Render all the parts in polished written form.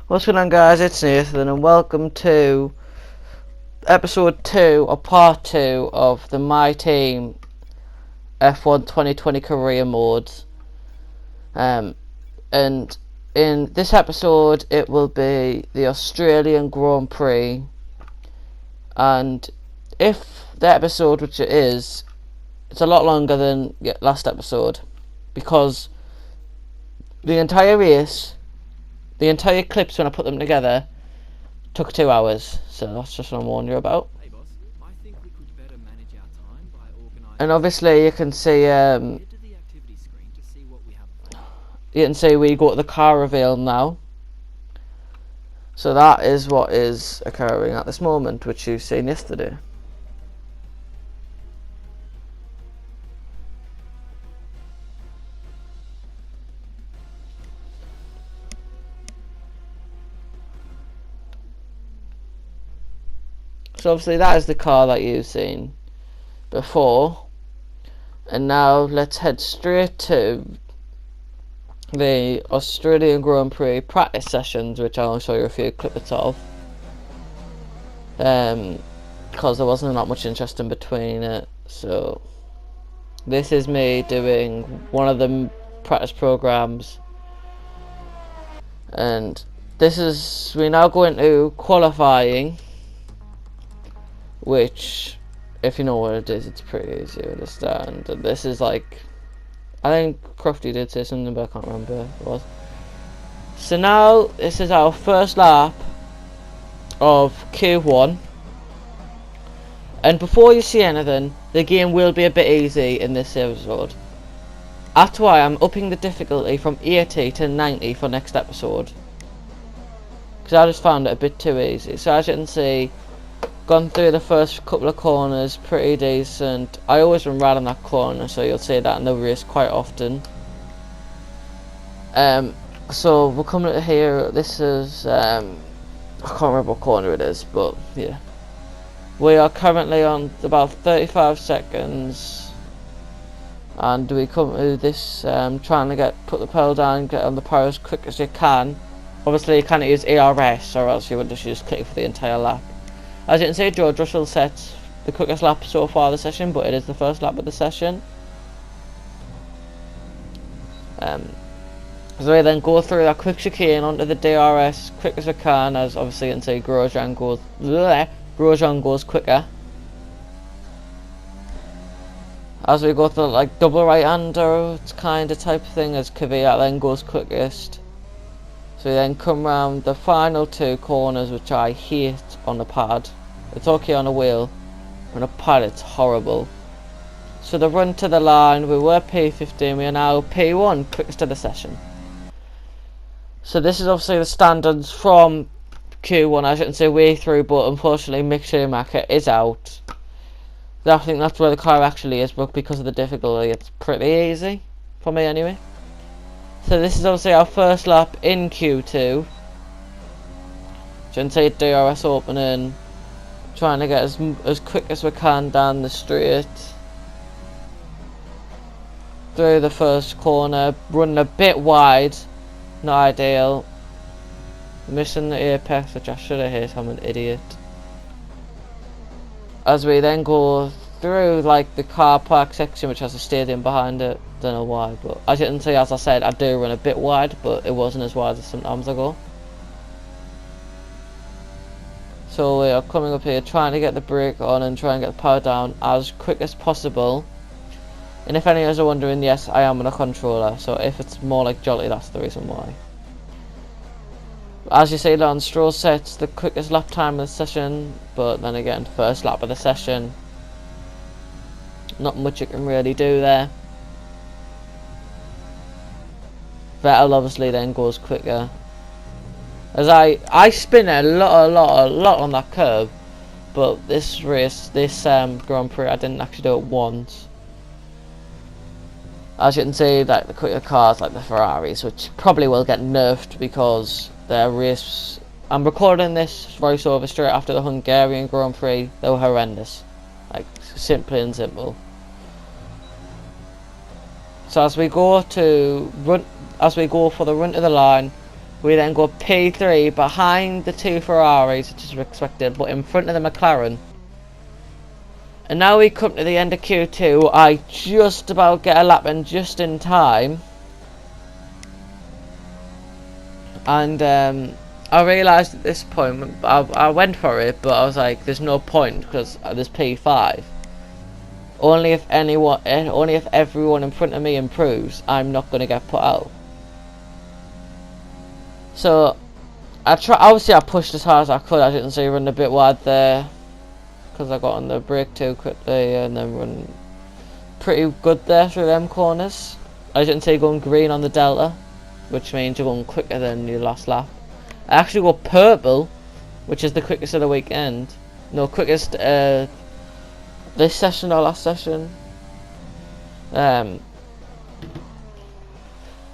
What's going on, guys? It's Nathan and welcome to episode 2 or part 2 of the My Team F1 2020 career modes. And in this episode it will be the Australian Grand Prix, and if the episode, which it is, it's a lot longer than last episode because the entire race, the entire clips when I put them together took 2 hours, so that's just what I'm warning you about. Hey boss, I think we could better manage our time by organising. And obviously you can see Head to the activity screen to see what we have available. you can see we go to the car reveal now. So that is what is occurring at this moment, which you've seen yesterday. So obviously that is the car that you've seen before. And now let's head straight to the Australian Grand Prix practice sessions, which I'll show you a few clips of. Because there wasn't that much interest in between it. So this is me doing one of the practice programs. And this is, we now go into qualifying, which, if you know what it is, it's pretty easy to understand. And this is like, I think Crofty did say something, but I can't remember what it was. So now this is our first lap of Q1, and before you see anything, the game will be a bit easy in this episode. That's why I'm upping the difficulty from 80 to 90 for next episode, because I just found it a bit too easy. So as you can see, gone through the first couple of corners pretty decent. I always run right on that corner, so you'll see that in the race quite often. So we're coming to here. This is I can't remember what corner it is, but yeah, we are currently on about 35 seconds, and we come to this trying to put the pedal down, get on the power as quick as you can. Obviously you can't use ARS, or else you would just click for the entire lap. As you can see, George Russell sets the quickest lap so far of the session, but it is the first lap of the session. So we then go through that quick chicane onto the DRS quick as we can, as obviously you can see Grosjean goes quicker. As we go through like double right-hander kind of type of thing, as Kvyat then goes quickest. So we then come round the final 2 corners, which I hate on the pad. It's okay on a wheel, on a pad it's horrible. So the run to the line, we were P15, we are now P1, quickest of the session. So this is obviously the standards from Q1, as you can see way through, but unfortunately Mick Schumacher is out. I think that's where the car actually is, but because of the difficulty it's pretty easy, for me anyway. So this is obviously our first lap in Q2. You can see DRS opening, trying to get as quick as we can down the straight. Through the first corner, running a bit wide, not ideal. Missing the apex, which I should have hit, I'm an idiot. As we then go through like the car park section, which has a stadium behind it. Don't know why, but as you can see, as I said, I do run a bit wide, but it wasn't as wide as sometimes I go. So we are coming up here, trying to get the brake on and try and get the power down as quick as possible. And if any of us are wondering, yes, I am on a controller, so if it's more like jolly, that's the reason why. As you see, Lance Stroll sets the quickest lap time of the session, but then again, first lap of the session, not much you can really do there. Vettel obviously then goes quicker. As I spin a lot on that curb, but this race, this Grand Prix, I didn't actually do it once. As you can see, like the quicker cars, like the Ferraris, which probably will get nerfed because their race. I'm recording this voiceover straight after the Hungarian Grand Prix. They were horrendous, like simply and simple. So as we go for the run to the line, We then go P3 behind the two Ferraris, which is expected, but in front of the McLaren. And now we come to the end of Q2. I just about get a lap in just in time. And I realised at this point, I went for it, but I was like, there's no point because there's P5. Only if everyone in front of me improves, I'm not going to get put out. So obviously I pushed as hard as I could. I didn't see run a bit wide there because I got on the brake too quickly, and then run pretty good there through them corners. I didn't see going green on the delta, which means you're going quicker than your last lap. I actually got purple, which is the quickest of the weekend. No, quickest this session or last session.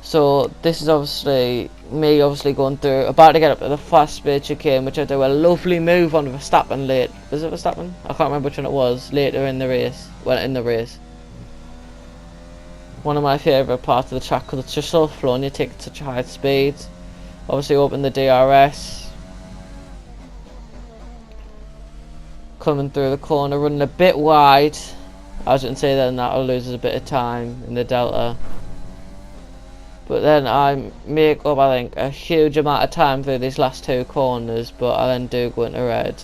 So this is obviously me going through, about to get up to the fast speed chicane, which I do a lovely move on Verstappen late. Was it Verstappen? I can't remember which one it was. Later in the race. Well, in the race. One of my favourite parts of the track because it's just so slow and you take such high speeds. Obviously open the DRS. Coming through the corner, running a bit wide. As you can see then that'll lose us a bit of time in the delta. But then I make up, I think, a huge amount of time through these last two corners, but I then do go into red.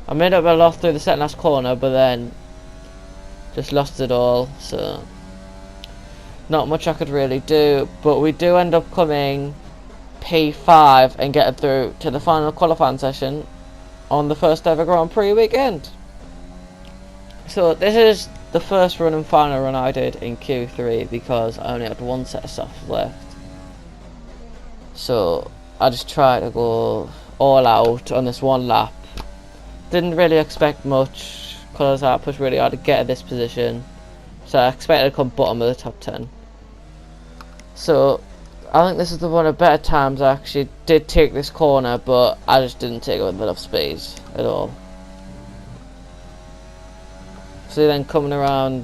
I made up a lot through the second last corner, but then just lost it all, so not much I could really do. But we do end up coming P5 and getting through to the final qualifying session on the first ever Grand Prix weekend. So this is the first run and final run I did in Q3 because I only had one set of softs left. So I just tried to go all out on this one lap. Didn't really expect much because I pushed really hard to get to this position. So I expected to come bottom of the top 10. So I think this is the one of better times. I actually did take this corner, but I just didn't take it with enough speed at all. So then coming around,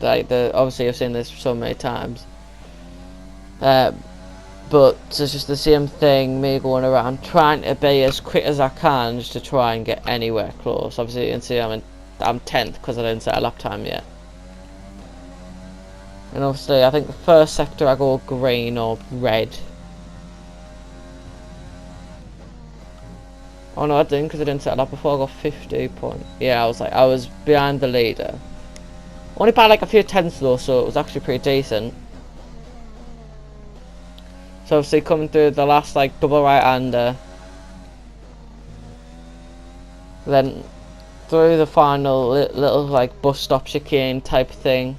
like obviously I've seen this so many times, but it's just the same thing. Me going around trying to be as quick as I can just to try and get anywhere close. Obviously you can see I'm 10th because I didn't set a lap time yet. And obviously I think the first sector I go green or red. Oh no, I didn't because I didn't set it up before. I got 50 points. Yeah, I was behind the leader. Only by like a few tenths though, so it was actually pretty decent. So obviously coming through the last like double right-hander. Then through the final little like bus stop chicane type thing.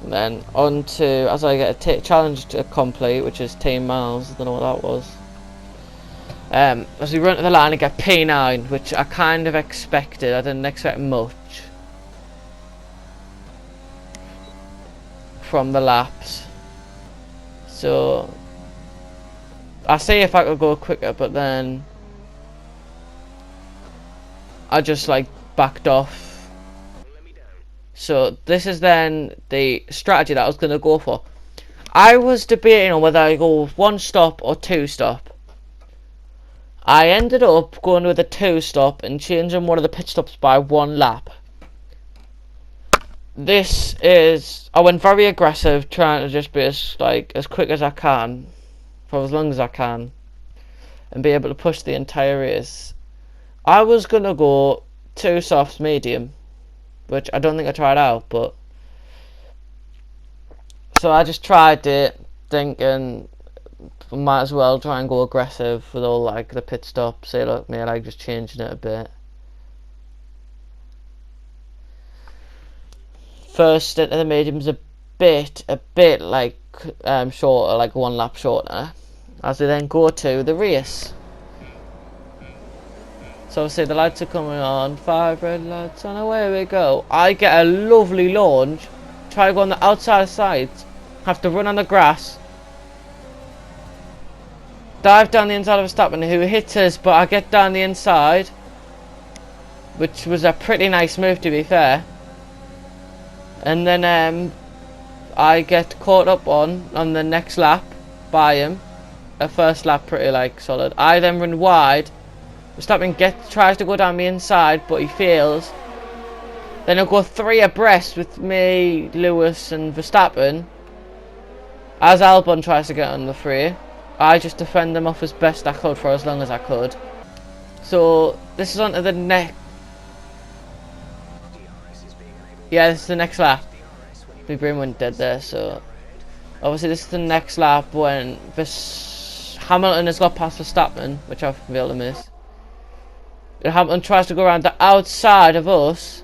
And then on to, as I get a challenge to complete, which is 10 miles, I don't know what that was. As we run to the line and get P9, which I kind of expected, I didn't expect much from the laps. So, I see if I could go quicker, but then I just like backed off. So this is then the strategy that I was going to go for. I was debating on whether I go with 1 stop or 2 stop. I ended up going with a 2 stop and changing one of the pit stops by 1 lap. I went very aggressive, trying to just be as quick as I can, for as long as I can, and be able to push the entire race. I was going to go 2 softs medium, which I don't think I tried out, but so I just tried it, thinking might as well try and go aggressive with all like the pit stop. See, look, me, I like just changing it a bit. First stint of the medium's a bit like shorter, like 1 lap shorter, as we then go to the race. So obviously the lights are coming on, 5 red lights, and away we go. I get a lovely launch, try to go on the outside sides, have to run on the grass, dive down the inside of Verstappen, who hits us, but I get down the inside, which was a pretty nice move to be fair. And then I get caught up on the next lap by him. A first lap pretty like solid. I then run wide. Verstappen tries to go down the inside, but he fails. Then I'll go 3 abreast with me, Lewis and Verstappen. As Albon tries to get on the 3, I just defend them off as best I could for as long as I could. So this is on to the next. Yeah, this is the next lap. My brain went dead there, so obviously this is the next lap when Hamilton has got past Verstappen, which I've been able to miss. And Hamilton tries to go around the outside of us.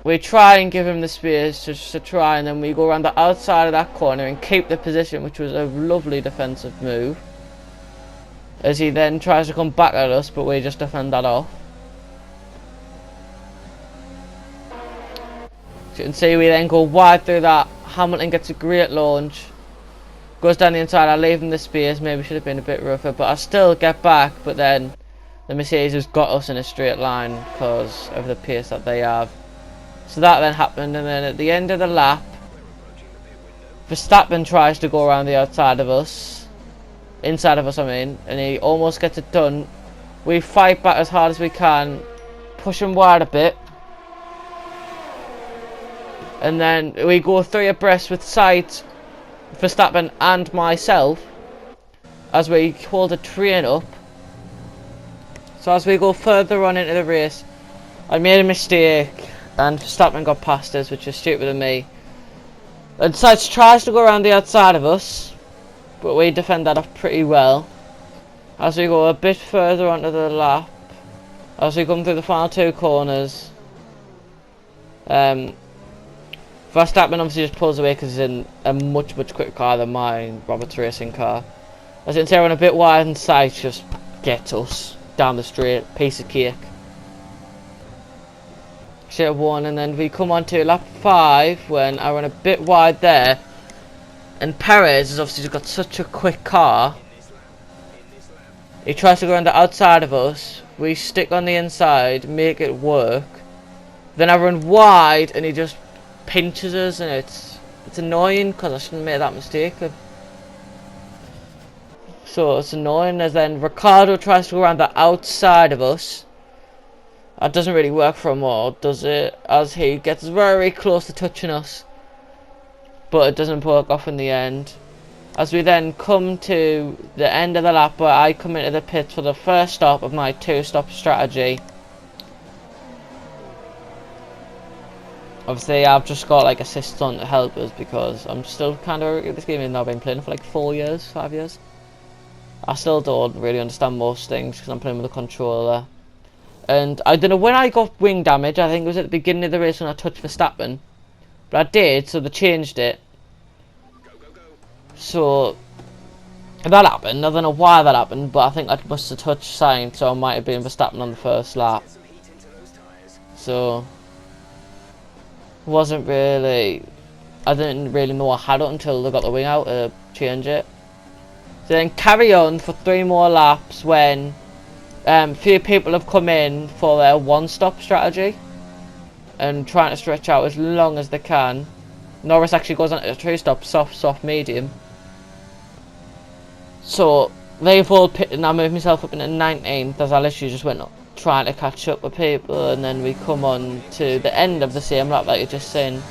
We try and give him the space just to try, and then we go around the outside of that corner and keep the position, which was a lovely defensive move. As he then tries to come back at us, but we just defend that off. As you can see, we then go wide through that. Hamilton gets a great launch. Goes down the inside, I leave him the space, maybe should have been a bit rougher, but I still get back, but then the Mercedes has got us in a straight line because of the pace that they have. So that then happened, and then at the end of the lap, Verstappen tries to go around the outside of us, inside of us I mean, and he almost gets it done. We fight back as hard as we can, push him wide a bit, and then we go 3 abreast with Sainz, Verstappen and myself as we hold the train up. So as we go further on into the race, I made a mistake and Verstappen got past us, which is stupid of me. And Sainz tries to go around the outside of us, but we defend that off pretty well. As we go a bit further onto the lap, as we come through the final 2 corners, Verstappen obviously just pulls away because he's in a much quicker car than mine, Robert's racing car. As you can see, we're a bit wide and Sainz just gets us down the straight, piece of cake. Should have won, and then we come on to lap 5 when I run a bit wide there, and Perez has obviously just got such a quick car. He tries to go around the outside of us, we stick on the inside, make it work. Then I run wide and he just pinches us, and it's annoying because I shouldn't make that mistake. So it's annoying. As then Ricciardo tries to go around the outside of us. That doesn't really work for him all, does it? As he gets very close to touching us, but it doesn't work off in the end. As we then come to the end of the lap where I come into the pits for the first stop of my 2-stop strategy. Obviously I've just got like assists on to help us because I'm still kind of, this game has now been playing for like 4 years, 5 years. I still don't really understand most things because I'm playing with a controller. And I don't know when I got wing damage. I think it was at the beginning of the race when I touched Verstappen, but I did, so they changed it. So that happened. I don't know why that happened, but I think I must have touched Sainz, so I might have been Verstappen on the first lap. So wasn't really, I didn't really know I had it until they got the wing out to change it. So then carry on for 3 more laps when few people have come in for their 1-stop strategy and trying to stretch out as long as they can. Norris actually goes on to a 2-stop, soft, medium. So they've all pitted, and I moved myself up into 19th as I literally just went up trying to catch up with people, and then we come on to the end of the same lap that you just seen,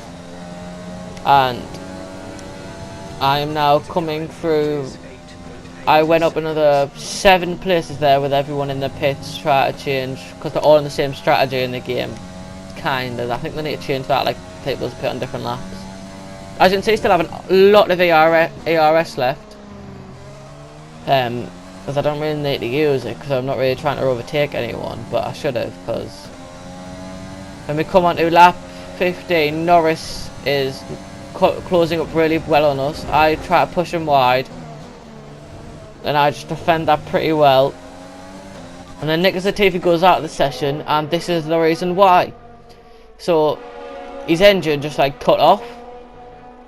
and I am now coming through. I went up another 7 places there with everyone in the pits try to change, because they're all in the same strategy in the game. Kind of. I think they need to change that, like people's pit on different laps. As you can see, still have a lot of ARS left. Because I don't really need to use it, because I'm not really trying to overtake anyone, but I should have, because when we come on to lap 15, Norris is closing up really well on us. I try to push him wide, and I just defend that pretty well. And then Nick Latifi goes out of the session, and this is the reason why. So his engine just like cut off,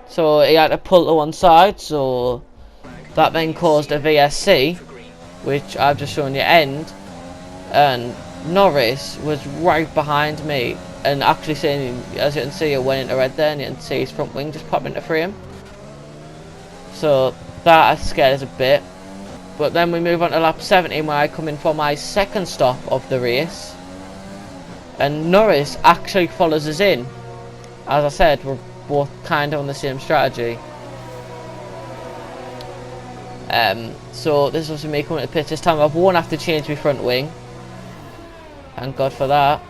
so he had to pull to one side, so that then caused a VSC, which I've just shown you end, and Norris was right behind me and actually seeing, as you can see, it went into red there, and you can see his front wing just pop into frame. So that scared us a bit. But then we move on to lap 17, where I come in for my second stop of the race, and Norris actually follows us in. As I said, we're both kind of on the same strategy. So this is obviously me coming to the pits. This time I won't have to change my front wing. Thank God for that.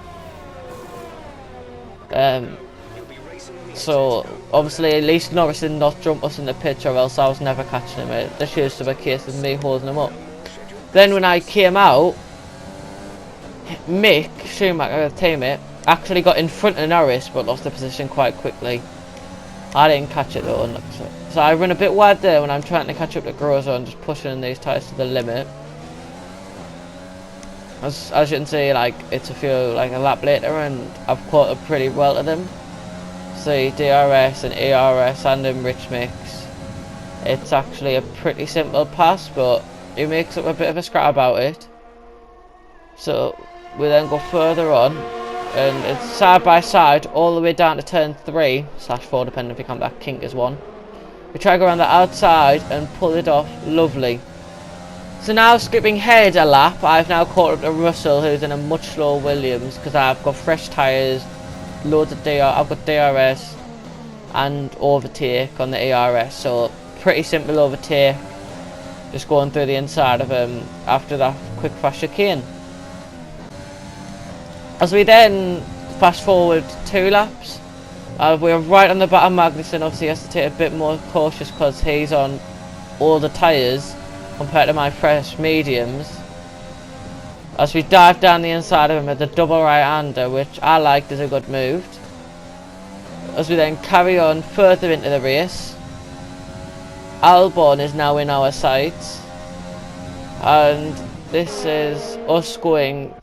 So obviously at least Norris did not jump us in the pit, or else I was never catching him. This used to be a case of me holding him up. Then when I came out, Mick Schumacher, the teammate, actually got in front of Norris but lost the position quite quickly. I didn't catch it though, so I run a bit wide there when I'm trying to catch up to Grosjean and just pushing these tyres to the limit. As you can see, like, it's a lap later, and I've caught up pretty well to them. See, DRS and ERS and in rich mix, it's actually a pretty simple pass, but he makes up a bit of a scrap about it. So we then go further on, and it's side by side all the way down to turn 3/4, depending if you count that kink as one. We try to go around the outside and pull it off. Lovely. So now, skipping ahead a lap, I've now caught up to Russell, who's in a much slower Williams, because I've got fresh tyres, loads of I've got DRS and overtake on the ERS, so pretty simple overtake, just going through the inside of him after that quick fast chicane. As we then fast forward 2 laps, we're right on the back of Magnussen. Obviously he has to take a bit more cautious because he's on older tyres compared to my fresh mediums. As we dive down the inside of him with the double right-hander, which I liked as a good move. As we then carry on further into the race, Albon is now in our sights, and this is us going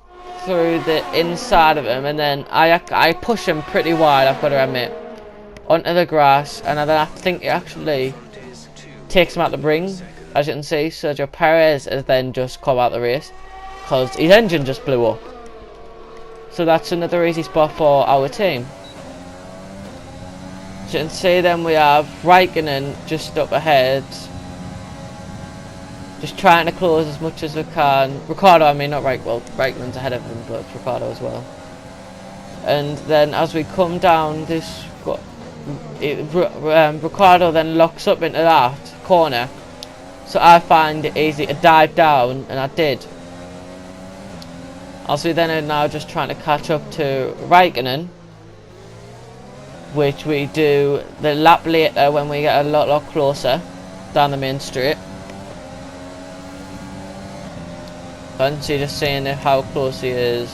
through the inside of him, and then I push him pretty wide, I've got to admit, onto the grass, and then I think it actually takes him out the ring. As you can see, Sergio Perez has then just come out the race because his engine just blew up. So that's another easy spot for our team. As you can see, then we have Raikkonen just up ahead, just trying to close as much as we can. Ricardo, I mean, not Raikkonen's ahead of him, but it's Ricardo as well. And then as we come down this, Ricardo then locks up into that corner. So I find it easy to dive down, and I did. As we then are now just trying to catch up to Raikkonen, which we do the lap later when we get a lot closer down the main straight. And so you're just seeing how close he is,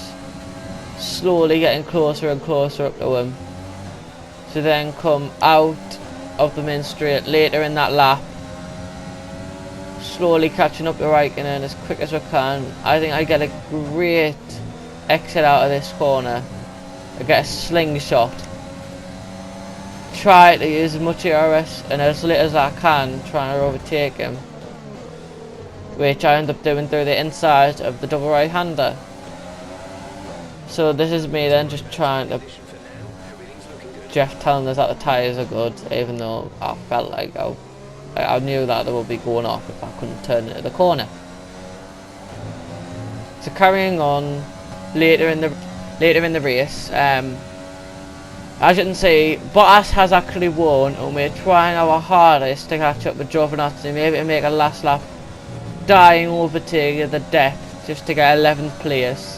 slowly getting closer and closer up to him. So then come out of the main straight later in that lap, slowly catching up to Raikkonen as quick as we can. I think I get a great exit out of this corner. I get a slingshot. Try to use as much ERS and as little as I can, trying to overtake him, which I end up doing through the inside of the double right-hander. So this is me then just trying to, Jeff telling us that the tyres are good, even though I felt like I knew that they would be going off if I couldn't turn into the corner. So carrying on later in the race, as you can see, Bottas has actually won, and we're trying our hardest to catch up with Giovinazzi, maybe to make a last lap dying overtake at the depth just to get 11th place.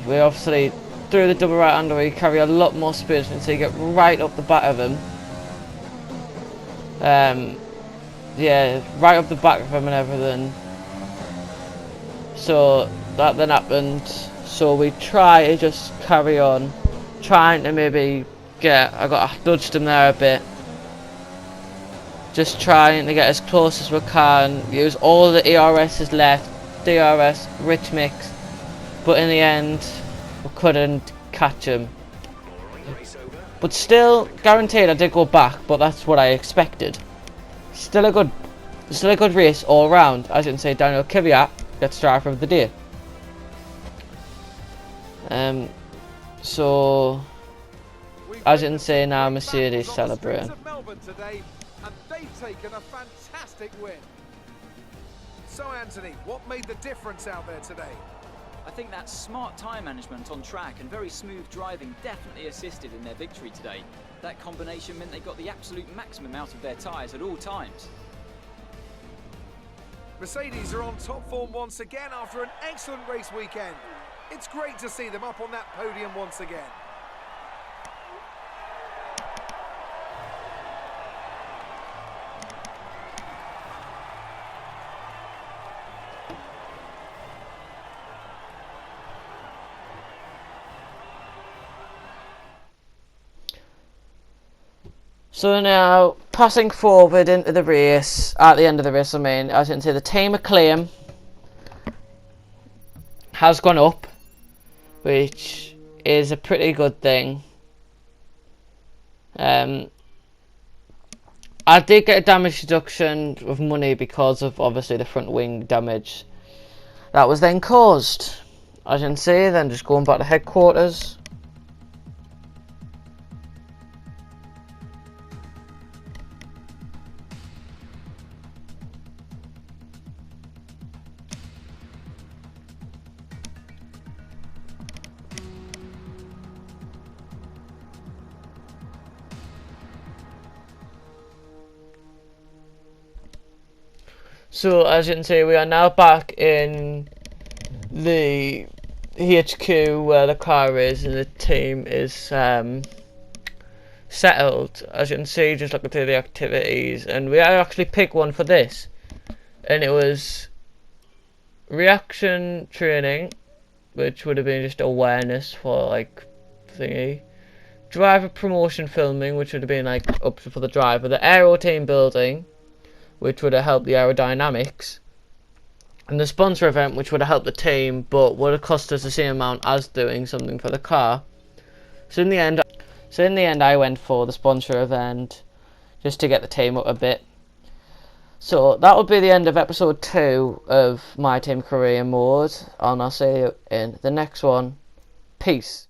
We obviously, through the double right-hander, we carry a lot more speed, so you get right up the back of him. Yeah, right up the back of him and everything. So that then happened. So we try to just carry on, trying to maybe I dodged him there a bit. Just trying to get as close as we can, use all the ERS's left, DRS, rich mix, but in the end we couldn't catch him. But still, guaranteed I did go back, but that's what I expected. Still a good race all round. As you can see, Daniel Kvyat gets driver of the day. So We've as you can witnessed see some now, great Mercedes battles on the streets celebrating. of Melbourne today, and they've taken a fantastic win. So Anthony, what made the difference out there today? I think that smart tyre management on track and very smooth driving definitely assisted in their victory today. That combination meant they got the absolute maximum out of their tyres at all times. Mercedes are on top form once again after an excellent race weekend. It's great to see them up on that podium once again. So now, passing forward into the race, at the end of the race I mean, as you can see, the team acclaim has gone up, which is a pretty good thing. I did get a damage reduction of money because of obviously the front wing damage that was then caused. As you can see, then just going back to headquarters. So as you can see, we are now back in the HQ where the car is and the team is settled. As you can see, just looking through the activities, and we actually picked one for this, and it was reaction training, which would have been just awareness for like thingy. Driver promotion filming, which would have been like up for the driver. The aero team building, which would have helped the aerodynamics, and the sponsor event, which would have helped the team but would have cost us the same amount as doing something for the car. So in the end I went for the sponsor event just to get the team up a bit. So that would be the end of episode 2 of My Team Career Mode, and I'll see you in the next one. Peace.